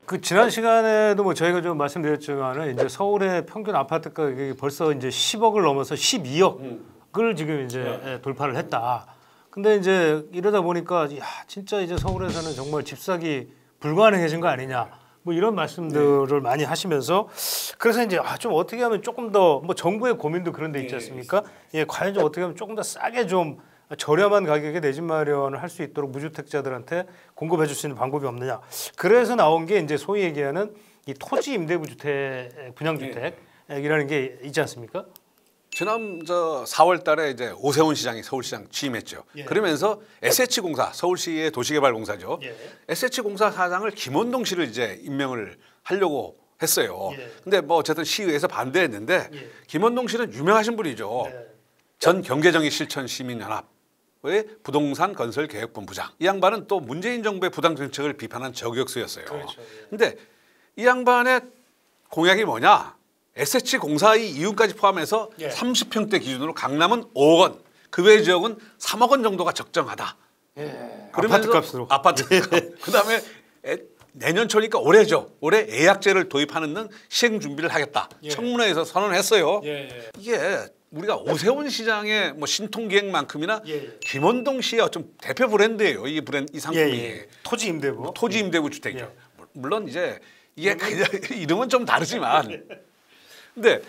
그 지난 시간에도 뭐 저희가 좀 말씀드렸지만은 이제 서울의 평균 아파트 가격이 벌써 이제 10억을 넘어서 12억을 지금 이제 돌파를 했다. 근데 이제 이러다 보니까 야 진짜 이제 서울에서는 정말 집 사기 불가능해진 거 아니냐. 뭐 이런 말씀들을 많이 하시면서 그래서 이제 좀 어떻게 하면 조금 더 뭐 정부의 고민도 그런 데 있지 않습니까? 예, 과연 좀 어떻게 하면 조금 더 싸게 좀 저렴한 가격에 내 집 마련을 할 수 있도록 무주택자들한테 공급해 줄 수 있는 방법이 없느냐. 그래서 나온 게 이제 소위 얘기하는 이 토지 임대부 주택, 분양주택이라는 게 있지 않습니까? 지난 4월 달에 이제 오세훈 시장이 서울시장 취임했죠. 그러면서 SH공사, 서울시의 도시개발공사죠. SH공사 사장을 김원동 씨를 이제 임명을 하려고 했어요. 근데 뭐 어쨌든 시의회에서 반대했는데 김원동 씨는 유명하신 분이죠. 전 경제정의 실천 시민연합의 부동산 건설 계획본부장. 이 양반은 또 문재인 정부의 부당 정책을 비판한 저격수였어요. 근데 이 양반의 공약이 뭐냐? SH공사의 이윤까지 포함해서 30평대 기준으로 강남은 5억 원, 그 외 지역은 3억 원 정도가 적정하다. 아파트값으로. 아파트값. 그다음에 내년 초니까 올해죠. 올해 예약제를 도입하는 등 시행 준비를 하겠다. 청문회에서 선언했어요. 이게 우리가 오세훈 시장의 뭐 신통기획만큼이나 김원동 씨의 어떤 대표 브랜드예요. 이 상품이 토지 임대부. 토지 임대부 주택이죠. 물론 이제 이게 그냥 이름은 좀 다르지만. 근데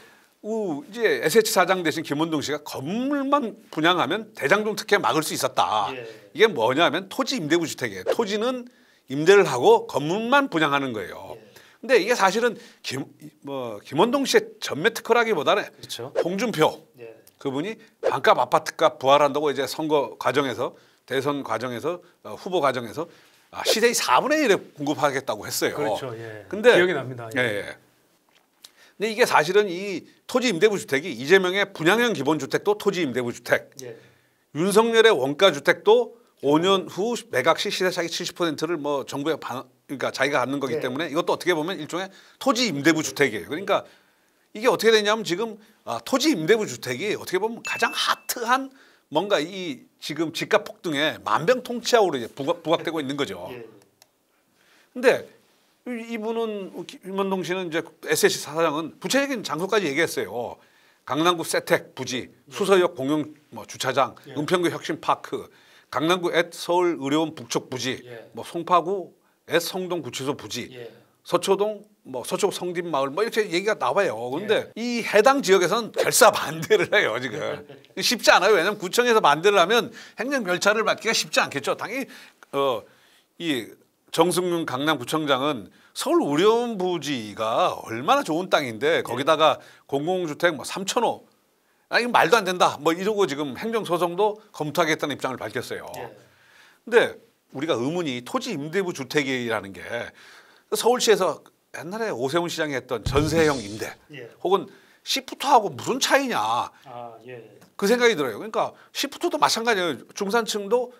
이제 SH 사장 대신 김원동 씨가 건물만 분양하면 대장동 특혜 막을 수 있었다. 이게 뭐냐면 토지 임대부 주택이에요. 토지는 임대를 하고 건물만 분양하는 거예요. 근데 이게 사실은 김원동 씨의 전매 특허라기보다는 홍준표 그분이 반값 아파트값 부활한다고 이제 선거 과정에서 대선 과정에서 후보 과정에서 시세의 4분의 1에 공급하겠다고 했어요. 그렇죠. 근데 기억이 납니다. 근데 이게 사실은 이 토지 임대부 주택이 이재명의 분양형 기본주택도 토지 임대부 주택, 윤석열의 원가 주택도 5년 후 매각 시 시세 차익 70%를 뭐 정부에 그러니까 자기가 갖는 거기 때문에 이것도 어떻게 보면 일종의 토지 임대부 주택이에요. 그러니까 이게 어떻게 되냐면 지금 토지 임대부 주택이 어떻게 보면 가장 핫한 뭔가 이 지금 집값 폭등에 만병통치약으로 이제 부각되고 있는 거죠. 근데 이분은 김원동 씨는 이제 SH 사장은 구체적인 장소까지 얘기했어요. 강남구 세택 부지, 수서역 공용 주차장, 은평구 혁신파크, 강남구 앳 서울의료원 북쪽 부지, 뭐 송파구 앳 성동 구치소 부지, 서초동 서초 성딘마을 이렇게 얘기가 나와요. 그런데 이 해당 지역에서는 결사 반대를 해요 지금. 쉽지 않아요. 왜냐하면 구청에서 반대를 하면 행정절차를 받기가 쉽지 않겠죠. 당연히 이 정승윤 강남구청장은 서울의료원 부지가 얼마나 좋은 땅인데 거기다가 공공주택 3,000호 이거 말도 안 된다 이러고 지금 행정소송도 검토하겠다는 입장을 밝혔어요. 근데 우리가 의문이 토지 임대부 주택이라는 게 서울시에서 옛날에 오세훈 시장이 했던 전세형 임대 혹은 시프트하고 무슨 차이냐 그 생각이 들어요. 그러니까 시프트도 마찬가지예요. 중산층도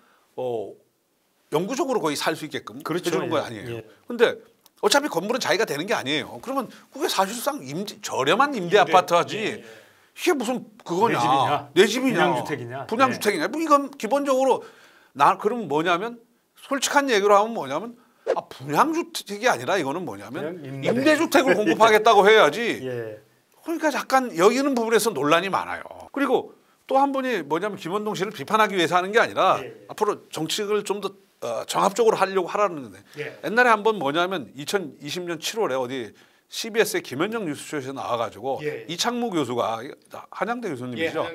영구적으로 거의 살 수 있게끔 해주는 거 아니에요. 근데 어차피 건물은 자기가 되는 게 아니에요. 그러면 그게 사실상 저렴한 임대 아파트 하지 이게 무슨 그거냐. 내 집이냐. 분양주택이냐. 이건 기본적으로 그럼 뭐냐면 솔직한 얘기로 하면 뭐냐면 분양주택이 아니라 이거는 뭐냐면 임대주택을 공급하겠다고 해야지. 그러니까 약간 여기는 부분에서 논란이 많아요. 그리고 또 한 분이 뭐냐면 김원동 씨를 비판하기 위해서 하는 게 아니라 앞으로 정책을 좀 더 정합적으로 하려고 하라는 건데 옛날에 한번 뭐냐면 2020년 7월에 어디 CBS의 김현정 뉴스쇼에서 나와가지고 이창무 교수가 한양대 교수님이죠.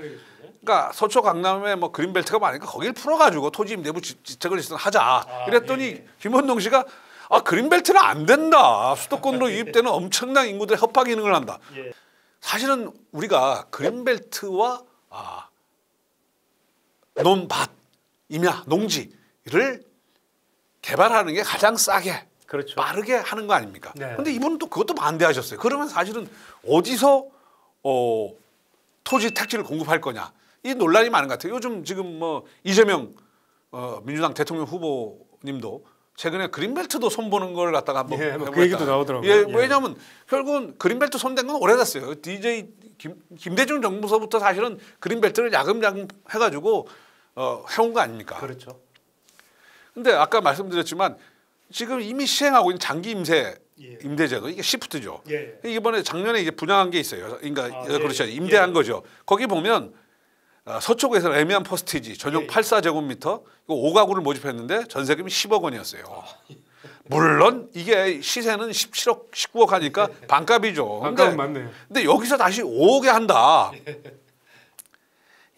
그러니까 서초 강남에 그린벨트가 많으니까 거길 풀어가지고 토지 임대부 주택을 하자. 이랬더니 김원동 씨가 그린벨트는 안 된다. 수도권으로 유입되는 엄청난 인구들의 협박 기능을 한다. 사실은 우리가 그린벨트와 논밭, 임야, 농지를 개발하는 게 가장 싸게 빠르게 하는 거 아닙니까? 근데 이분은 또 그것도 반대하셨어요. 그러면 사실은 어디서 토지 택지를 공급할 거냐 이 논란이 많은 것 같아요. 요즘 지금 이재명 민주당 대통령 후보님도 최근에 그린벨트도 손보는 걸 갖다가 한번 그 얘기도 나오더라고요. 왜냐하면 결국은 그린벨트 손댄 건 오래됐어요. DJ 김대중 정부서부터 사실은 그린벨트를 야금야금 해가지고 해온 거 아닙니까? 그렇죠. 근데 아까 말씀드렸지만 지금 이미 시행하고 있는 장기 임대 예. 임대제도 이게 시프트죠. 예. 이번에 작년에 이제 분양한 게 있어요. 그러니까 예. 그렇죠. 임대한 예. 거죠. 거기 보면 서초구에서 레미안 퍼스티지 전용 예. 84제곱미터 이거 5가구를 모집했는데 전세금이 10억 원이었어요. 물론 이게 시세는 17억, 19억 하니까 반값이죠. 반값은 맞네요. 근데 여기서 다시 5억에 한다.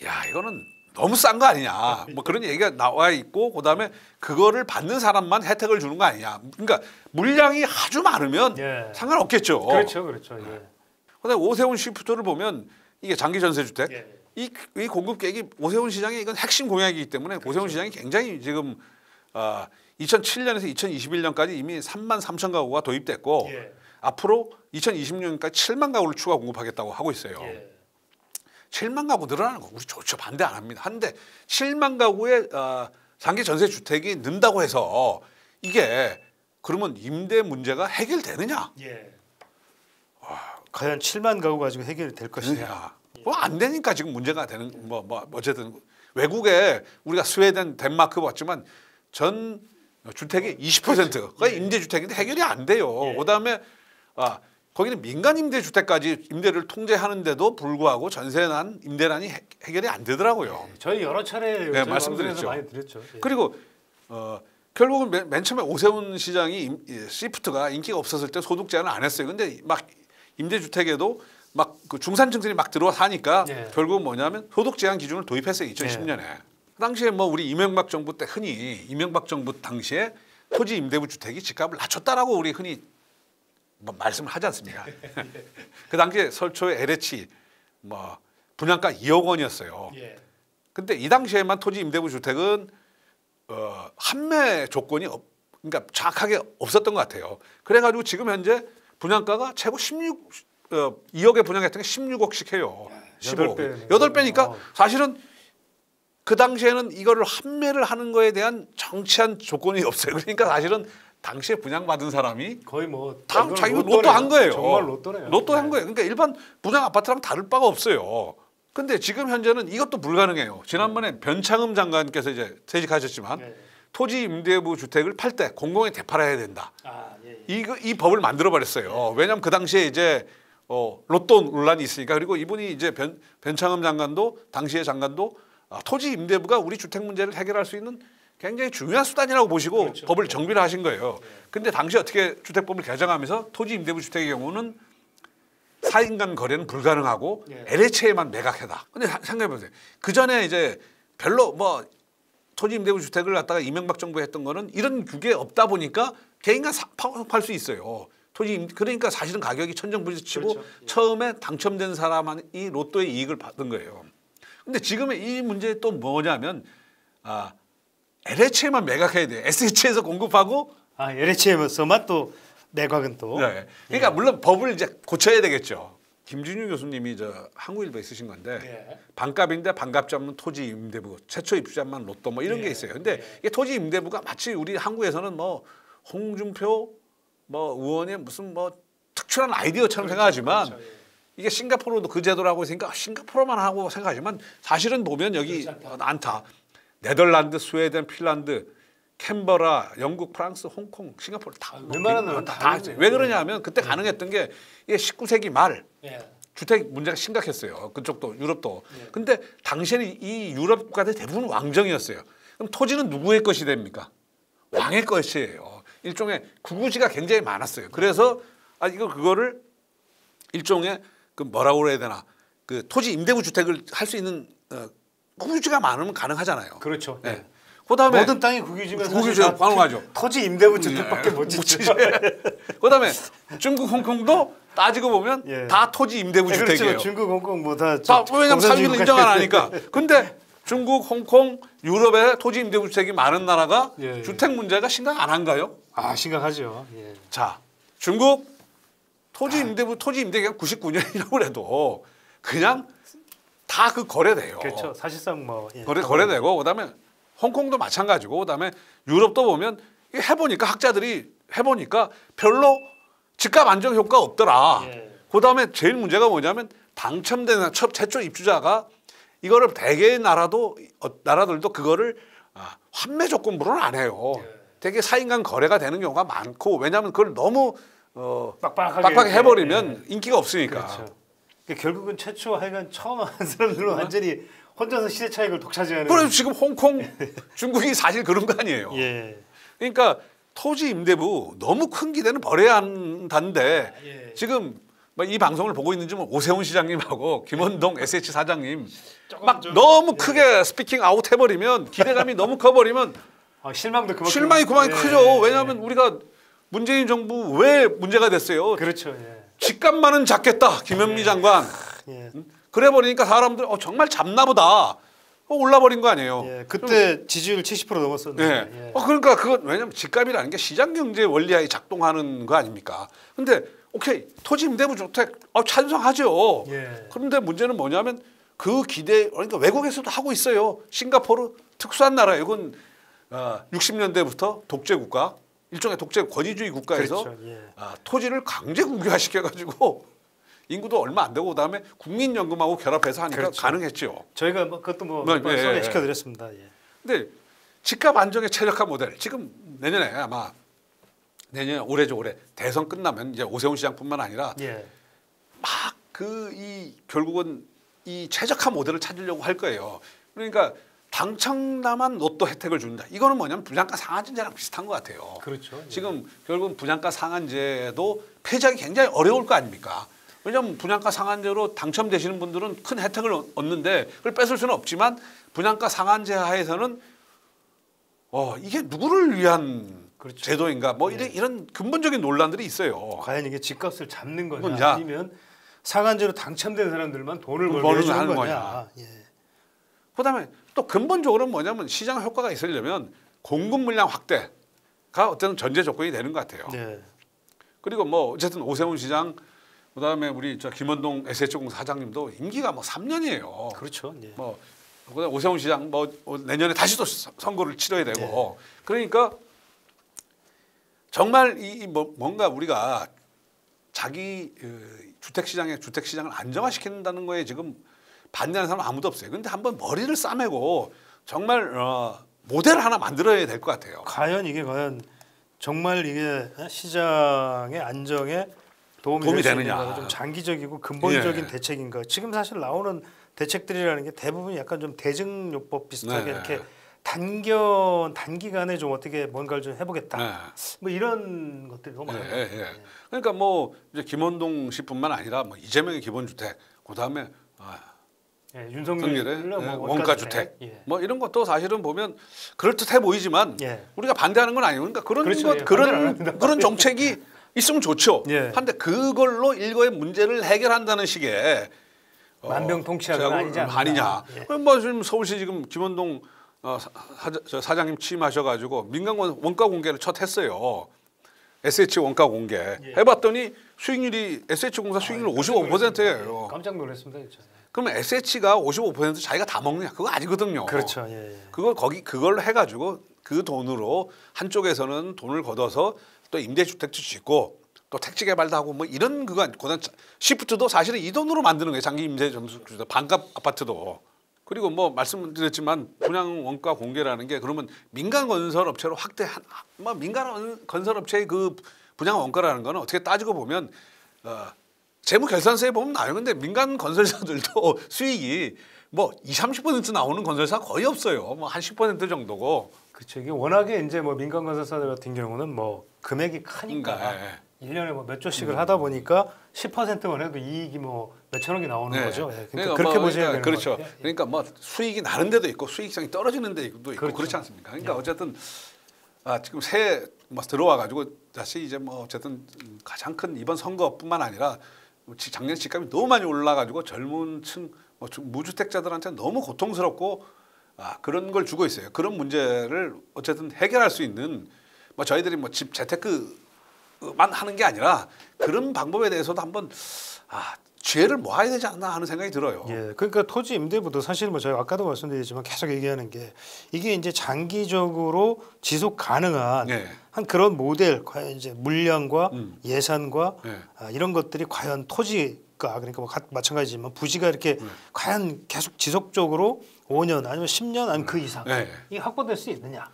야, 이거는 너무 싼 거 아니냐. 뭐 그런 얘기가 나와 있고 그다음에 그거를 받는 사람만 혜택을 주는 거 아니냐. 그러니까 물량이 아주 많으면 예. 상관없겠죠. 그렇죠, 그렇죠. 예. 그다음에 오세훈 시프트를 보면 이게 장기 전세 주택 예. 이 공급 계획이 오세훈 시장의 이건 핵심 공약이기 때문에 그렇죠. 오세훈 시장이 굉장히 지금 2007년에서 2021년까지 이미 3만 3천 가구가 도입됐고 예. 앞으로 2026년까지 7만 가구를 추가 공급하겠다고 하고 있어요. 예. 7만 가구 늘어나는 거 우리 좋죠. 반대 안 합니다. 한데 7만 가구의 장기 전세 주택이 는다고 해서 이게 그러면 임대 문제가 해결되느냐? 예. 과연 7만 가구 가지고 해결이 될 것이냐? 뭐 안 되니까 지금 문제가 되는 뭐 어쨌든 외국에 우리가 스웨덴, 덴마크 봤지만 전 주택의 20%가 임대 주택인데 해결이 안 돼요. 예. 그다음에 거기는 민간 임대 주택까지 임대를 통제하는데도 불구하고 전세난 임대난이 해결이 안 되더라고요. 저희 여러 차례 네, 저희 말씀드렸죠. 방송에서 많이 드렸죠. 예. 그리고 결국은 맨 처음에 오세훈 시장이 시프트가 인기가 없었을 때 소득 제한을 안 했어요. 근데 막 임대주택에도 막 그 중산층들이 막 들어와 사니까 예. 결국은 뭐냐면 소득 제한 기준을 도입했어요. 2010년에. 그 당시에 뭐 우리 이명박 정부 때 흔히 이명박 정부 당시에 토지 임대부 주택이 집값을 낮췄다라고 우리 흔히 뭐 말씀을 하지 않습니까? 그 당시에 설초의 LH 뭐 분양가 2억 원이었어요. 예. 근데 이 당시에만 토지 임대부 주택은 판매 조건이 그러니까 정확하게 없었던 것 같아요. 그래가지고 지금 현재 분양가가 최고 2억에 분양했던 게 16억씩 해요. 8배. 8배니까 사실은 그 당시에는 이거를 판매를 하는 거에 대한 정치한 조건이 없어요. 그러니까 사실은 당시에 분양받은 사람이 거의 뭐 다 이건 자기가 로또네요. 로또 한 거예요. 정말 로또네요. 로또 한 네. 거예요. 그러니까 일반 분양 아파트랑 다를 바가 없어요. 근데 지금 현재는 이것도 불가능해요. 지난번에 변창흠 장관께서 이제 퇴직하셨지만 네. 토지 임대부 주택을 팔 때 공공에 되팔아야 된다. 아, 예. 이 법을 만들어 버렸어요. 왜냐하면 그 당시에 이제 로또 논란이 있으니까. 그리고 이분이 이제 변창흠 장관도 당시의 장관도 토지 임대부가 우리 주택 문제를 해결할 수 있는 굉장히 중요한 수단이라고 보시고 그렇죠. 법을 정비를 하신 거예요. 근데 당시 어떻게 주택법을 개정하면서 토지 임대부 주택의 경우는 사인 간 거래는 불가능하고 예. LH에만 매각해다. 근데 생각해 보세요. 그 전에 이제 별로 뭐 토지 임대부 주택을 갖다가 이명박 정부에 했던 거는 이런 규제 없다 보니까 개인가 팔 수 있어요. 그러니까 사실은 가격이 천정부지치고 그렇죠. 예. 처음에 당첨된 사람이 로또의 이익을 받은 거예요. 근데 지금의 이 문제 또 뭐냐면 LH에만 매각해야 돼요. SH에서 공급하고 LH에서만 또 매각은 또. 네. 그러니까 물론 법을 이제 고쳐야 되겠죠. 김준유 교수님이 한국일보에 쓰신 건데 예. 반값인데 반값 잡는 토지 임대부 최초 입주자만 로또 뭐 이런 예. 게 있어요. 근데 이게 토지 임대부가 마치 우리 한국에서는 뭐 홍준표 뭐 의원의 무슨 뭐 특출한 아이디어처럼 생각하지만 그렇죠. 예. 이게 싱가포르도 그 제도라고 했으니까 싱가포르만 하고 생각하지만 사실은 보면 여기 않다. 네덜란드, 스웨덴, 핀란드, 캔버라, 영국, 프랑스, 홍콩, 싱가포르 다 웬만한 나라는 다 있네요. 왜 그러냐면 그때 가능했던 게 이게 19세기 말 예. 주택 문제가 심각했어요. 그쪽도 유럽도. 예. 근데 당시에는 이 유럽 국가들 대부분 왕정이었어요. 그럼 토지는 누구의 것이 됩니까? 왕의 것이에요. 일종의 구구지가 굉장히 많았어요. 그래서 그거를 일종의 그 뭐라고 그래야 되나 그 토지 임대부 주택을 할 수 있는 구구지가 많으면 가능하잖아요. 그렇죠. 네. 예. 그다음에 모든 땅이 국유지면 국유지가 가능하죠. 토지 임대부 주택밖에 못 짓죠. 그다음에 중국, 홍콩도 따지고 보면 예. 다 토지 임대부 그렇죠. 주택이에요. 중국, 홍콩 뭐다. 왜냐면 사유를 인정 안 하니까. 근데 중국, 홍콩, 유럽에 토지 임대부 주택이 많은 나라가 예. 주택 문제가 심각 안 한가요? 심각하죠. 예. 자, 중국 토지 임대가 99년이라고 해도 그냥 다 그 거래돼요. 그렇죠. 사실상 뭐 거래되고 그다음에 홍콩도 마찬가지고 그다음에 유럽도 보면 해보니까 학자들이 해보니까 별로 집값 안정 효과가 없더라. 예. 그다음에 제일 문제가 뭐냐면 당첨된 최초 입주자가 이거를 대개의 나라들도 그거를 환매 조건부로는 안 해요. 예. 되게 사인간 거래가 되는 경우가 많고 왜냐하면 그걸 너무 빡빡하게 해버리면 인기가 없으니까. 그렇죠. 그러니까 결국은 최초 하여간 처음 한 사람들은 완전히 혼자서 시대 차익을 독차지하는. 그래서 지금 홍콩, 중국이 사실 그런 거 아니에요. 예. 그러니까 토지 임대부 너무 큰 기대는 버려야 한다는데 예. 지금 이 방송을 보고 있는 지금 오세훈 시장님하고 김원동 SH 사장님 조금 막 좀, 너무 크게 스피킹 아웃 해버리면 기대감이 너무 커버리면 실망도 그만큼 실망이 그만큼 예. 크죠. 왜냐하면 우리가 문재인 정부 왜 문제가 됐어요. 그렇죠. 예. 집값만은 잡겠다 김현미 장관. 예. 그래 버리니까 사람들 정말 잡나보다 올라버린 거 아니에요. 예. 그때 지지율 70% 넘었었는데. 네. 예. 그러니까 그건 왜냐면 집값이라는 게 시장 경제 원리하에 작동하는 거 아닙니까? 근데 오케이 토지 임대부 주택 찬성하죠. 예. 그런데 문제는 뭐냐면 그 기대 그러니까 외국에서도 하고 있어요. 싱가포르 특수한 나라예요. 이건 60년대부터 독재 국가 일종의 독재 권위주의 국가에서 그렇죠. 예. 토지를 강제 국유화시켜 가지고 인구도 얼마 안 되고 그다음에 국민연금하고 결합해서 하니까 그렇죠. 가능했죠. 저희가 그것도 예, 소개시켜 드렸습니다. 예. 근데 집값 안정의 최적화 모델 지금 내년에 아마 내년 올해죠 올해 대선 끝나면 이제 오세훈 시장뿐만 아니라 예. 막 결국은 이 최적화 모델을 찾으려고 할 거예요. 그러니까 당첨자만 로또 혜택을 준다. 이거는 뭐냐면 분양가 상한제랑 비슷한 것 같아요. 그렇죠. 예. 지금 결국은 분양가 상한제도 폐지하기 굉장히 어려울 거 아닙니까? 왜냐하면 분양가 상한제로 당첨되시는 분들은 큰 혜택을 얻는데 그걸 뺏을 수는 없지만 분양가 상한제 하에서는 이게 누구를 위한 그렇죠. 제도인가 뭐 이런 근본적인 논란들이 있어요. 과연 이게 집값을 잡는 거냐 거냐. 아니면 상한제로 당첨된 사람들만 돈을 벌게 벌게 하는 해주는 거냐. 거냐. 예. 그다음에 또 근본적으로는 뭐냐면 시장 효과가 있으려면 공급 물량 확대가 어떤 전제 조건이 되는 것 같아요. 네. 그리고 뭐 어쨌든 오세훈 시장 그다음에 우리 김원동 SH공사 사장님도 임기가 뭐 3년이에요. 그렇죠. 예. 뭐 그다음 오세훈 시장 뭐 내년에 다시 또 선거를 치러야 되고 그러니까 정말 뭔가 우리가 자기 주택 시장을 안정화시킨다는 거에 지금 반대하는 사람 아무도 없어요. 근데 한번 머리를 싸매고 정말 모델 하나 만들어야 될 것 같아요. 과연 정말 이게 시장의 안정에 도움이 되느냐. 좀 장기적이고 근본적인 예. 대책인가. 지금 사실 나오는 대책들이라는 게 대부분 약간 좀 대증요법 비슷하게 네. 이렇게 단기간에 좀 어떻게 뭔가를 좀 해보겠다. 네. 뭐 이런 것들이 너무 많아요. 예. 그러니까 뭐 이제 김원동 씨뿐만 아니라 뭐 이재명의 기본주택, 그다음에 윤석열의 성렬의 원가주택, 예. 뭐 이런 것도 사실은 보면 그럴듯해 보이지만 예. 우리가 반대하는 건 아니에요. 그러니까 그런 그렇죠. 것 예, 반대는 안 합니다. 그런 정책이 있으면 좋죠. 예. 한데 그걸로 일거의 문제를 해결한다는 식의 만병통치약은 아니지 않느냐. 아니냐. 예. 그럼 뭐 지금 서울시 지금 김원동 사장님 취임하셔가지고 민간 원가 공개를 첫 했어요. SH 원가 공개 해봤더니 수익률이 SH공사 수익률 55%예요. 깜짝 놀랐습니다, 진짜. 그러면 SH가 55% 자기가 다 먹느냐? 그거 아니거든요. 그렇죠. 예. 그걸 해가지고 그 돈으로 한쪽에서는 돈을 걷어서 또 임대주택도 짓고 또 택지 개발도 하고 뭐 이런 그거 고단 시프트도 사실은 이 돈으로 만드는 거예요. 장기 임대 점수 반값 아파트도. 그리고 뭐 말씀드렸지만 분양 원가 공개라는 게 그러면 민간 건설 업체로 뭐 민간 건설 업체의 그 분양 원가라는 거는 어떻게 따지고 보면 재무 결산서에 보면 나와요. 근데 민간 건설사들도 수익이 뭐 20-30% 나오는 건설사 거의 없어요. 뭐 한 10% 정도고. 그렇죠. 이게 워낙에 이제 뭐 민간 건설사들 같은 경우는 뭐 금액이 크니까 그러니까, 1년에 뭐 몇 조씩을 하다 보니까 10%만 해도 이익이 뭐 몇천억이 나오는 거죠. 예. 그러니까 그렇게 보셔야 되는 그렇죠. 것 같아요. 그러니까 뭐 수익이 나는 데도 있고 수익성이 떨어지는 데도 있고 그렇죠. 그렇지 않습니까? 그러니까 어쨌든 지금 새해 들어와 가지고 다시 이제 뭐 어쨌든 가장 큰 이번 선거뿐만 아니라 작년 집값이 너무 많이 올라 가지고 젊은 층 무주택자들한테 너무 고통스럽고 그런 걸 주고 있어요. 그런 문제를 어쨌든 해결할 수 있는 뭐 저희들이 뭐 집 재테크만 하는 게 아니라 그런 방법에 대해서도 한번 지혜를 모아야 되지 않나 하는 생각이 들어요. 예, 그러니까 토지 임대부도 사실 뭐 저희가 아까도 말씀드렸지만 계속 얘기하는 게 이게 이제 장기적으로 지속 가능한 한 그런 모델, 과연 이제 물량과 예산과 이런 것들이 과연 토지가 그러니까 뭐 마찬가지지만 부지가 이렇게 과연 계속 지속적으로 5년 아니면 10년 아니면 그 이상 이 확보될 수 있느냐.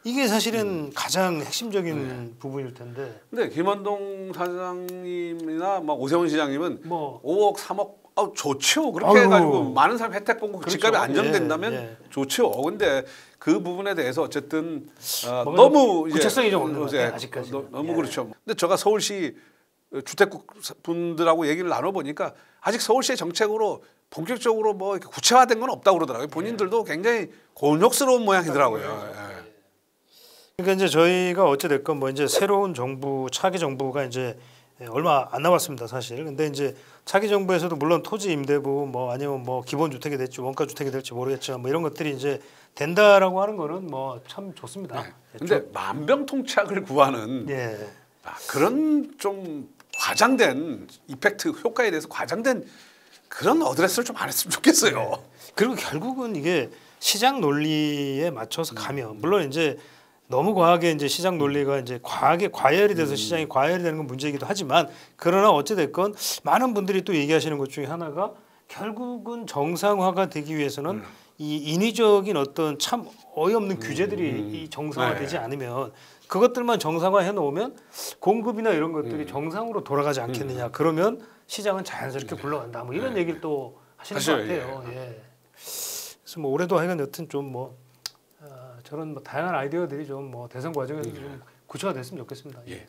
이게 사실은 가장 핵심적인 부분일 텐데. 근데 김원동 사장님이나 막 오세훈 시장님은 뭐 5억, 3억 좋죠. 그렇게 아유. 해가지고 많은 사람 혜택 보고 그렇죠. 집값이 안정된다면 예. 좋죠. 근데 그 부분에 대해서 어쨌든 뭔가 너무 이제 구체성이 좀 없는 것 같아요, 아직까지는. 너무 예. 그렇죠. 근데 제가 서울시 주택국 분들하고 얘기를 나눠보니까 아직 서울시의 정책으로 본격적으로 뭐 이렇게 구체화된 건 없다고 그러더라고요. 본인들도 굉장히 곤욕스러운 모양이더라고요. 예. 그러니까 이제 저희가 어찌 됐건 뭐 이제 새로운 정부 차기 정부가 이제 얼마 안 남았습니다, 사실. 근데 이제 차기 정부에서도 물론 토지 임대부 뭐 아니면 뭐 기본 주택이 될지 원가 주택이 될지 모르겠지만 뭐 이런 것들이 이제 된다라고 하는 거는 뭐 참 좋습니다. 근데 만병통치약을 구하는 예. 그런 좀 과장된 이펙트 효과에 대해서 과장된 그런 어드레스를 좀 안 했으면 좋겠어요. 그리고 결국은 이게 시장 논리에 맞춰서 가면 물론 이제 너무 과하게 이제 시장 논리가 이제 과하게 과열이 돼서 시장이 과열이 되는 건 문제이기도 하지만 그러나 어찌 됐건 많은 분들이 또 얘기하시는 것 중에 하나가 결국은 정상화가 되기 위해서는 이 인위적인 어떤 참 어이없는 규제들이 이 정상화되지 않으면 그것들만 정상화해 놓으면 공급이나 이런 것들이 정상으로 돌아가지 않겠느냐. 그러면 시장은 자연스럽게 굴러간다. 뭐 이런 얘기를 또 하시는 것 같아요. 예. 그래서 뭐 올해도 하여간 여튼 좀 뭐 저런 뭐 다양한 아이디어들이 좀 뭐 대선 과정에서 좀 구체화 됐으면 좋겠습니다. 예.